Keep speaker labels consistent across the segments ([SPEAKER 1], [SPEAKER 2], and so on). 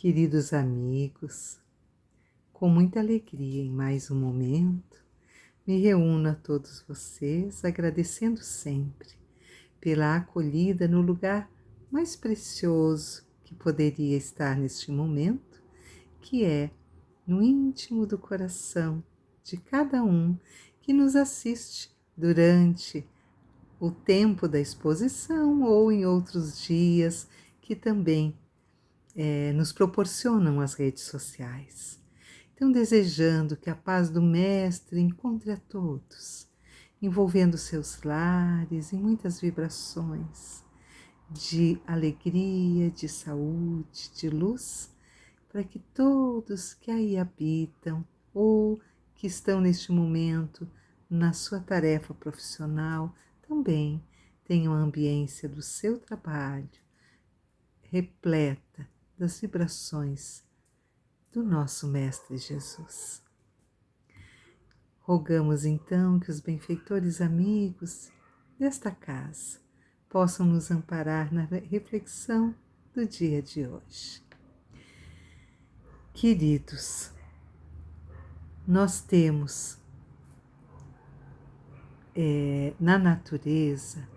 [SPEAKER 1] Queridos amigos, com muita alegria em mais um momento, me reúno a todos vocês, agradecendo sempre pela acolhida no lugar mais precioso que poderia estar neste momento, que é no íntimo do coração de cada um que nos assiste durante o tempo da exposição ou em outros dias que também nos proporcionam as redes sociais. Então, desejando que a paz do Mestre encontre a todos, envolvendo seus lares em muitas vibrações de alegria, de saúde, de luz, para que todos que aí habitam ou que estão neste momento na sua tarefa profissional também tenham a ambiência do seu trabalho repleta das vibrações do nosso Mestre Jesus. Rogamos então que os benfeitores amigos desta casa possam nos amparar na reflexão do dia de hoje. Queridos, nós temos na natureza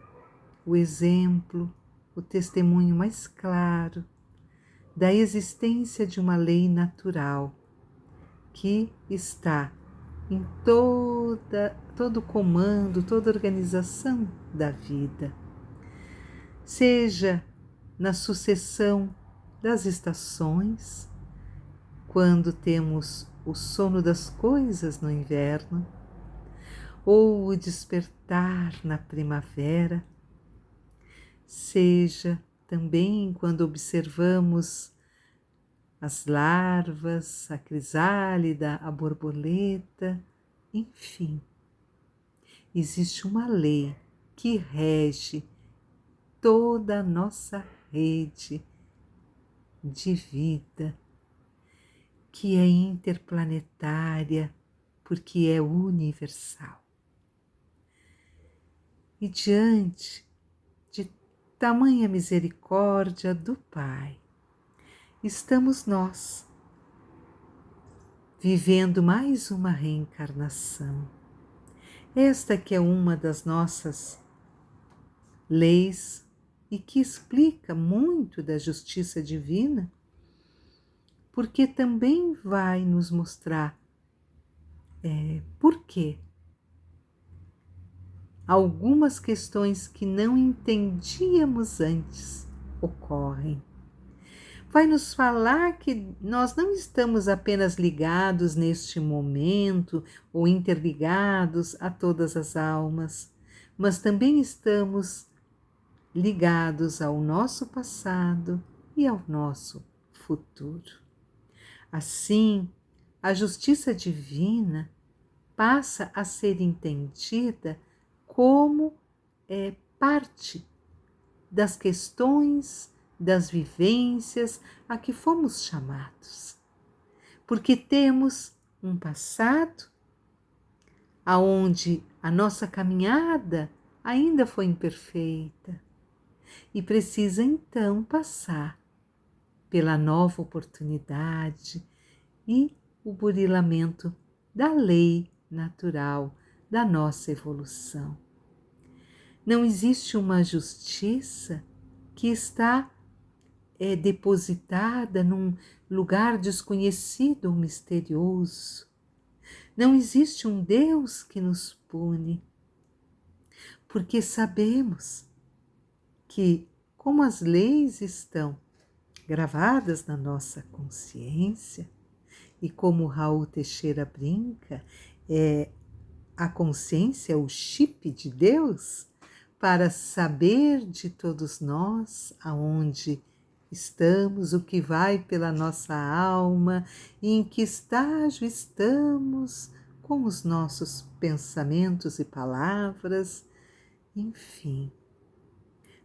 [SPEAKER 1] o exemplo, o testemunho mais claro da existência de uma lei natural que está em todo o comando, toda a organização da vida. Seja na sucessão das estações, quando temos o sono das coisas no inverno, ou o despertar na primavera, seja também quando observamos as larvas, a crisálida, a borboleta, enfim. Existe uma lei que rege toda a nossa rede de vida, que é interplanetária, porque é universal. E diante de tamanha misericórdia do Pai, estamos nós, vivendo mais uma reencarnação. Esta que é uma das nossas leis e que explica muito da justiça divina, porque também vai nos mostrar por quê. Algumas questões que não entendíamos antes ocorrem. Vai nos falar que nós não estamos apenas ligados neste momento ou interligados a todas as almas, mas também estamos ligados ao nosso passado e ao nosso futuro. Assim, a justiça divina passa a ser entendida como parte das questões, das vivências a que fomos chamados. Porque temos um passado aonde a nossa caminhada ainda foi imperfeita e precisa então passar pela nova oportunidade e o burilamento da lei natural da nossa evolução. Não existe uma justiça que está depositada num lugar desconhecido ou misterioso. Não existe um Deus que nos pune, porque sabemos que, como as leis estão gravadas na nossa consciência, e como Raul Teixeira brinca, a consciência é o chip de Deus para saber de todos nós aonde estamos, o que vai pela nossa alma e em que estágio estamos com os nossos pensamentos e palavras, enfim.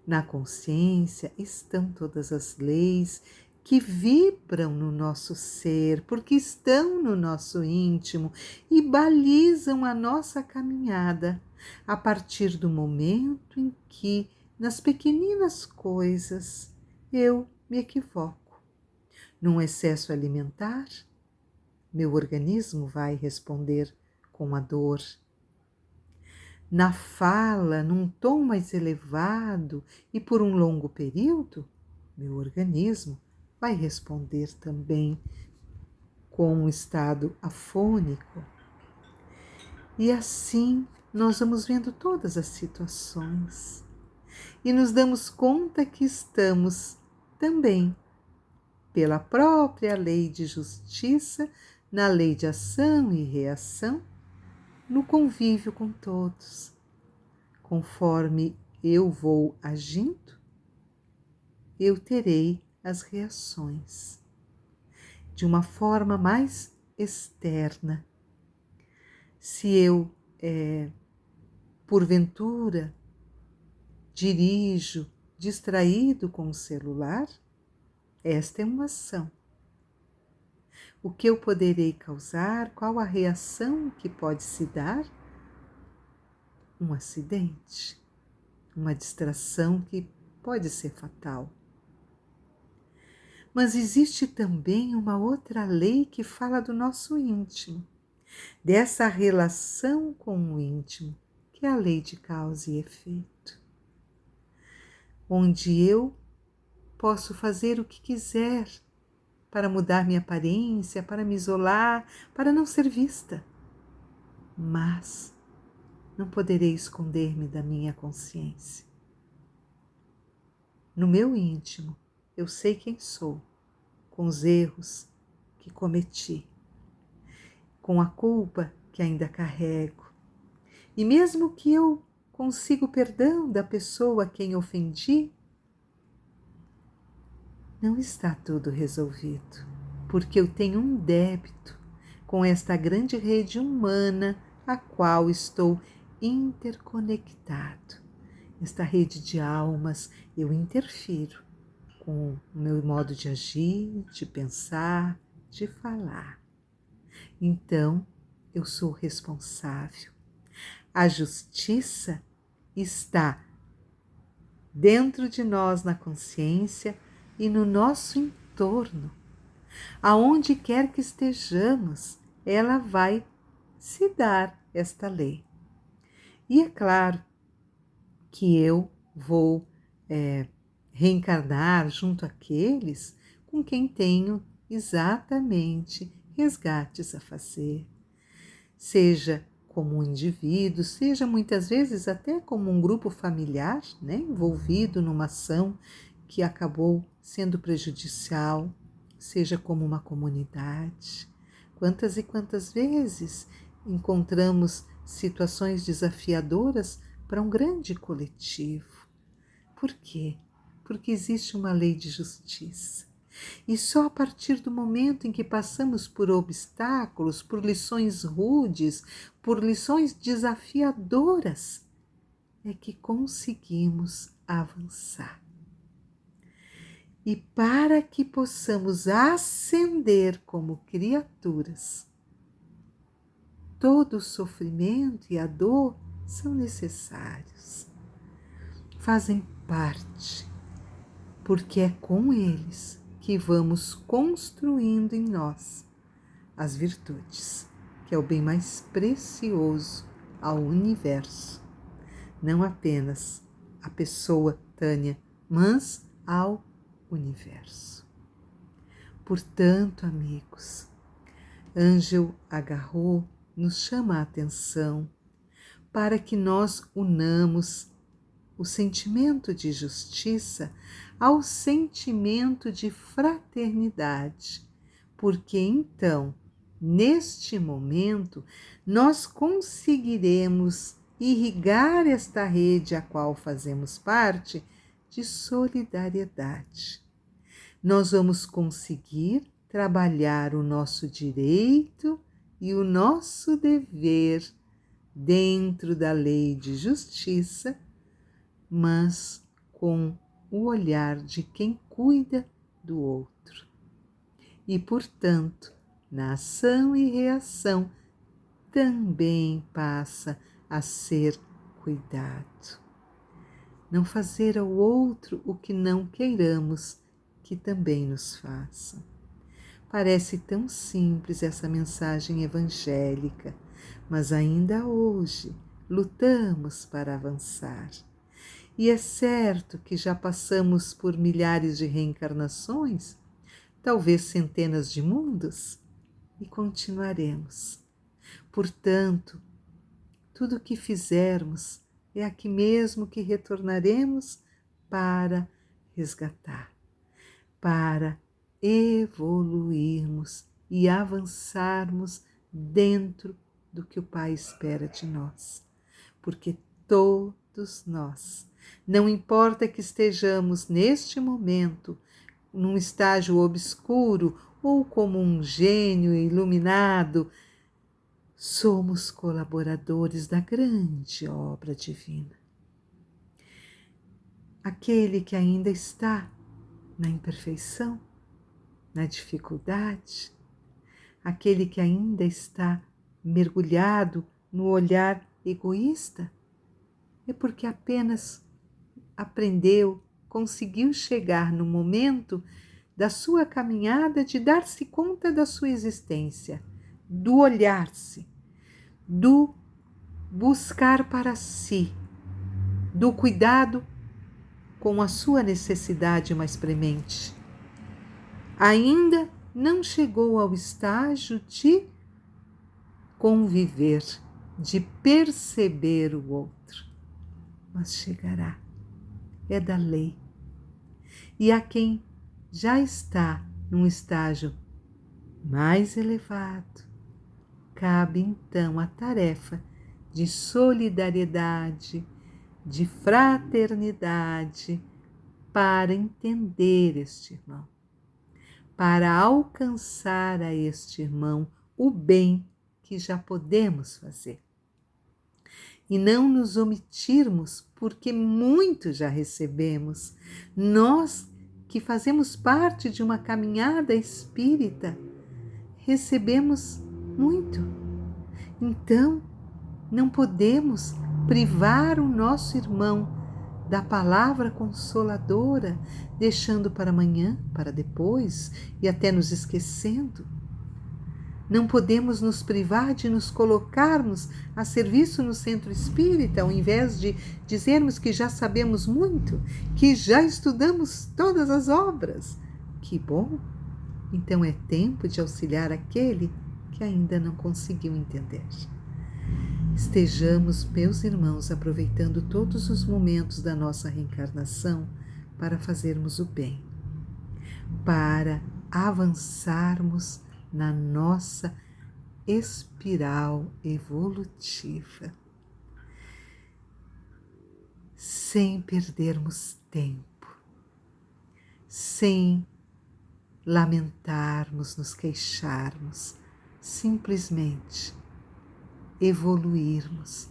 [SPEAKER 1] Na consciência estão todas as leis que vibram no nosso ser, porque estão no nosso íntimo e balizam a nossa caminhada a partir do momento em que, nas pequeninas coisas, eu me equivoco. num excesso alimentar, meu organismo vai responder com a dor. Na fala, num tom mais elevado e por um longo período, meu organismo vai responder também com um estado afônico. E assim nós vamos vendo todas as situações e nos damos conta que estamos também, pela própria lei de justiça, na lei de ação e reação, no convívio com todos. Conforme eu vou agindo, eu terei as reações de uma forma mais externa. Se eu, porventura, dirijo distraído com o celular, esta é uma ação. O que eu poderei causar? Qual a reação que pode se dar? Um acidente, uma distração que pode ser fatal. Mas existe também uma outra lei que fala do nosso íntimo, dessa relação com o íntimo, que é a lei de causa e efeito, onde eu posso fazer o que quiser para mudar minha aparência, para me isolar, para não ser vista, mas não poderei esconder-me da minha consciência. No meu íntimo, eu sei quem sou, com os erros que cometi, com a culpa que ainda carrego. E mesmo que eu consiga o perdão da pessoa a quem ofendi, não está tudo resolvido, porque eu tenho um débito com esta grande rede humana a qual estou interconectado. Esta rede de almas, eu interfiro com o meu modo de agir, de pensar, de falar. Então, eu sou responsável. A justiça está dentro de nós na consciência e no nosso entorno. Aonde quer que estejamos, ela vai se dar esta lei. E é claro que eu vou reencarnar junto àqueles com quem tenho exatamente resgates a fazer. Seja como um indivíduo, seja muitas vezes até como um grupo familiar, né, envolvido numa ação que acabou sendo prejudicial, seja como uma comunidade. Quantas e quantas vezes encontramos situações desafiadoras para um grande coletivo. Por quê? Porque existe uma lei de justiça. E só a partir do momento em que passamos por obstáculos, por lições rudes, por lições desafiadoras, é que conseguimos avançar. E para que possamos ascender como criaturas, todo o sofrimento e a dor são necessários. Fazem parte, porque é com eles que vamos construindo em nós as virtudes, que é o bem mais precioso ao universo. Não apenas à pessoa Tânia, mas ao universo. Portanto, amigos, Ângel Agarró nos chama a atenção para que nós unamos o sentimento de justiça ao sentimento de fraternidade, porque então, neste momento, nós conseguiremos irrigar esta rede a qual fazemos parte de solidariedade. Nós vamos conseguir trabalhar o nosso direito e o nosso dever dentro da lei de justiça, mas com o olhar de quem cuida do outro. E, portanto, na ação e reação também passa a ser cuidado. Não fazer ao outro o que não queiramos que também nos faça. Parece tão simples essa mensagem evangélica, mas ainda hoje lutamos para avançar. E é certo que já passamos por milhares de reencarnações, talvez centenas de mundos, e continuaremos. Portanto, tudo o que fizermos é aqui mesmo que retornaremos para resgatar, para evoluirmos e avançarmos dentro do que o Pai espera de nós. Porque todos nós, não importa que estejamos neste momento num estágio obscuro ou como um gênio iluminado, somos colaboradores da grande obra divina. Aquele que ainda está na imperfeição, na dificuldade, aquele que ainda está mergulhado no olhar egoísta, é porque apenas aprendeu, conseguiu chegar no momento da sua caminhada de dar-se conta da sua existência, do olhar-se, do buscar para si, do cuidado com a sua necessidade mais premente. Ainda não chegou ao estágio de conviver, de perceber o outro, mas chegará. É da lei. E a quem já está num estágio mais elevado, cabe então a tarefa de solidariedade, de fraternidade, para entender este irmão, para alcançar a este irmão o bem que já podemos fazer. E não nos omitirmos, porque muito já recebemos. Nós que fazemos parte de uma caminhada espírita, recebemos muito. Então, não podemos privar o nosso irmão da palavra consoladora, deixando para amanhã, para depois e até nos esquecendo. Não podemos nos privar de nos colocarmos a serviço no centro espírita, ao invés de dizermos que já sabemos muito, que já estudamos todas as obras. Que bom! Então é tempo de auxiliar aquele que ainda não conseguiu entender. Estejamos, meus irmãos, aproveitando todos os momentos da nossa reencarnação para fazermos o bem, para avançarmos na nossa espiral evolutiva, sem perdermos tempo, sem lamentarmos, nos queixarmos, simplesmente evoluirmos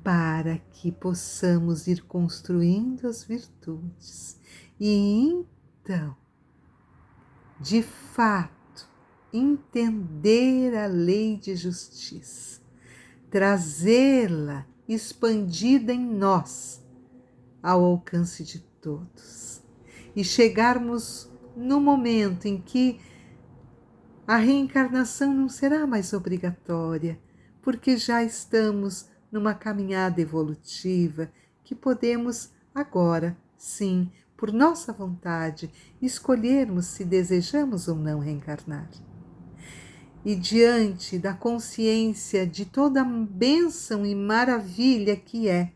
[SPEAKER 1] para que possamos ir construindo as virtudes e então, de fato, entender a lei de justiça, trazê-la expandida em nós, ao alcance de todos, e chegarmos no momento em que a reencarnação não será mais obrigatória, porque já estamos numa caminhada evolutiva que podemos agora, sim, por nossa vontade, escolhermos se desejamos ou não reencarnar. E diante da consciência de toda a bênção e maravilha que é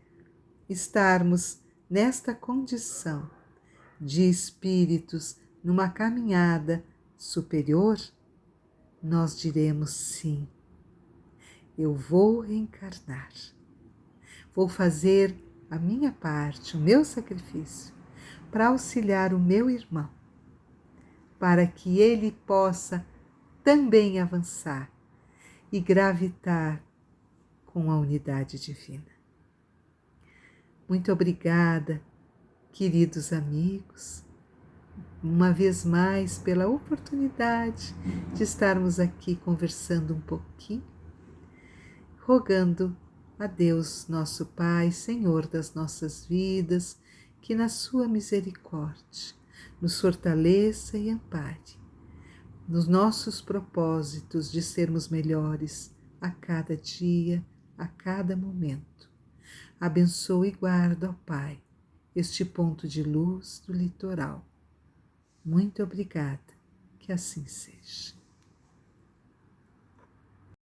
[SPEAKER 1] estarmos nesta condição de espíritos numa caminhada superior, nós diremos sim, eu vou reencarnar, vou fazer a minha parte, o meu sacrifício, para auxiliar o meu irmão, para que ele possa também avançar e gravitar com a unidade divina. Muito obrigada, queridos amigos, uma vez mais pela oportunidade de estarmos aqui conversando um pouquinho, rogando a Deus, nosso Pai, Senhor das nossas vidas, que na sua misericórdia nos fortaleça e ampare, nos nossos propósitos de sermos melhores a cada dia, a cada momento. Abençoa e guarda, ó Pai, este ponto de luz do litoral. Muito obrigada, que assim seja.